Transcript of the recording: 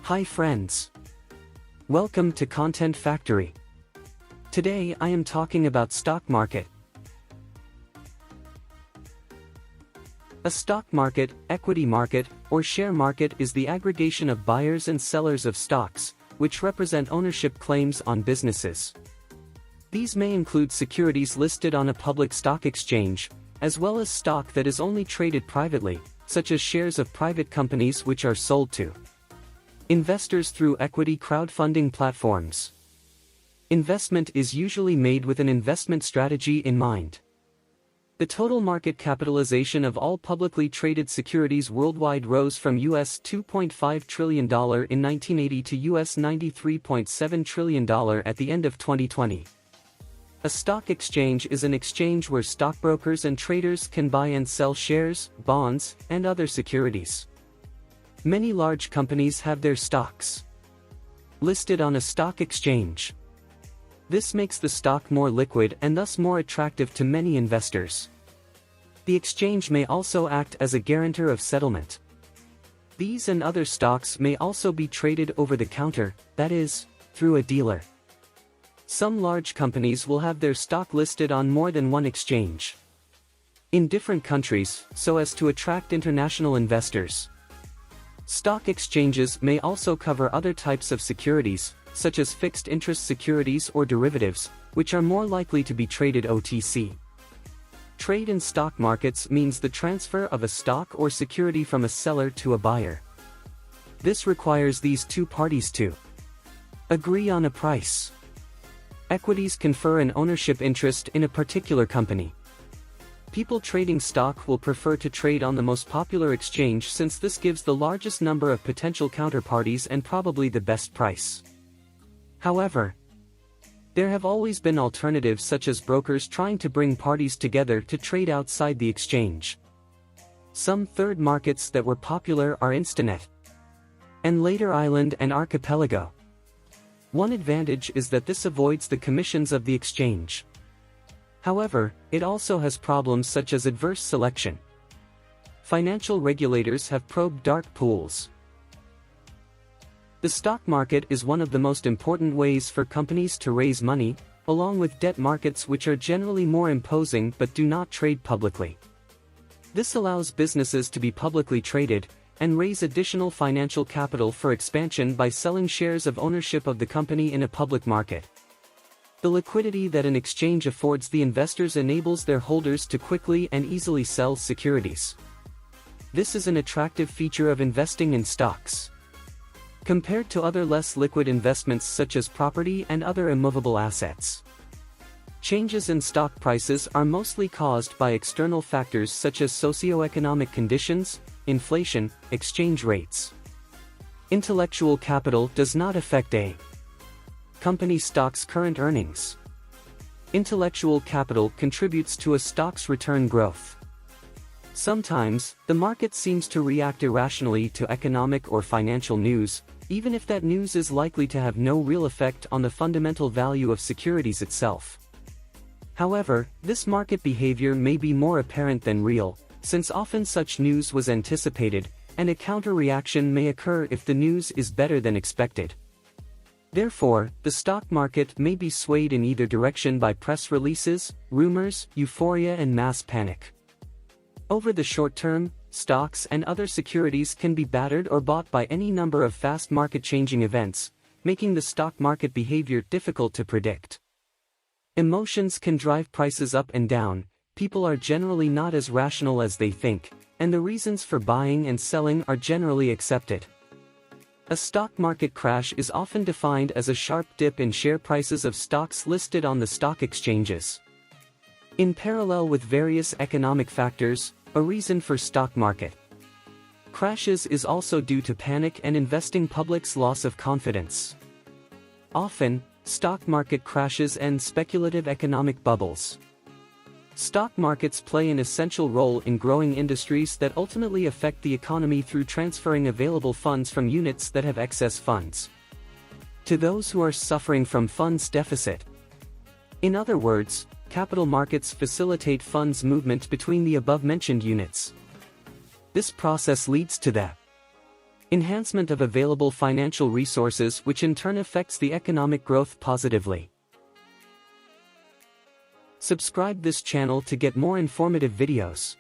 Hi friends. Welcome to Content Factory. Today I am talking about stock market. A stock market, equity market, or share market is the aggregation of buyers and sellers of stocks, which represent ownership claims on businesses. These may include securities listed on a public stock exchange, as well as stock that is only traded privately, such as shares of private companies which are sold to investors through equity crowdfunding platforms. Investment is usually made with an investment strategy in mind. The total market capitalization of all publicly traded securities worldwide rose from US $2.5 trillion in 1980 to US $93.7 trillion at the end of 2020. A stock exchange is an exchange where stockbrokers and traders can buy and sell shares, bonds, and other securities. Many large companies have their stocks listed on a stock exchange. This makes the stock more liquid and thus more attractive to many investors. The exchange may also act as a guarantor of settlement. These and other stocks may also be traded over the counter, that is, through a dealer. Some large companies will have their stock listed on more than one exchange in different countries, so as to attract international investors. Stock exchanges may also cover other types of securities, such as fixed interest securities or derivatives, which are more likely to be traded OTC. Trade in stock markets means the transfer of a stock or security from a seller to a buyer. This requires these two parties to agree on a price. Equities confer an ownership interest in a particular company. People trading stock will prefer to trade on the most popular exchange since this gives the largest number of potential counterparties and probably the best price. However, there have always been alternatives such as brokers trying to bring parties together to trade outside the exchange. Some third markets that were popular are Instinet and later Island and Archipelago. One advantage is that this avoids the commissions of the exchange. However, it also has problems such as adverse selection. Financial regulators have probed dark pools. The stock market is one of the most important ways for companies to raise money, along with debt markets which are generally more imposing but do not trade publicly. This allows businesses to be publicly traded and raise additional financial capital for expansion by selling shares of ownership of the company in a public market. The liquidity that an exchange affords the investors enables their holders to quickly and easily sell securities. This is an attractive feature of investing in stocks compared to other less liquid investments such as property and other immovable assets. Changes in stock prices are mostly caused by external factors such as socioeconomic conditions, inflation, exchange rates. Intellectual capital does not affect a company stock's current earnings. Intellectual capital contributes to a stock's return growth. Sometimes, the market seems to react irrationally to economic or financial news, even if that news is likely to have no real effect on the fundamental value of securities itself. However, this market behavior may be more apparent than real, since often such news was anticipated, and a counter-reaction may occur if the news is better than expected. Therefore, the stock market may be swayed in either direction by press releases, rumors, euphoria and mass panic. Over the short term, stocks and other securities can be battered or bought by any number of fast market-changing events, making the stock market behavior difficult to predict. Emotions can drive prices up and down, people are generally not as rational as they think, and the reasons for buying and selling are generally accepted. A stock market crash is often defined as a sharp dip in share prices of stocks listed on the stock exchanges. In parallel with various economic factors, a reason for stock market crashes is also due to panic and investing public's loss of confidence. Often, stock market crashes end speculative economic bubbles. Stock markets play an essential role in growing industries that ultimately affect the economy through transferring available funds from units that have excess funds to those who are suffering from funds deficit. In other words, capital markets facilitate funds movement between the above-mentioned units. This process leads to the Enhancement of available financial resources, which in turn affects the economic growth positively. Subscribe this channel to get more informative videos.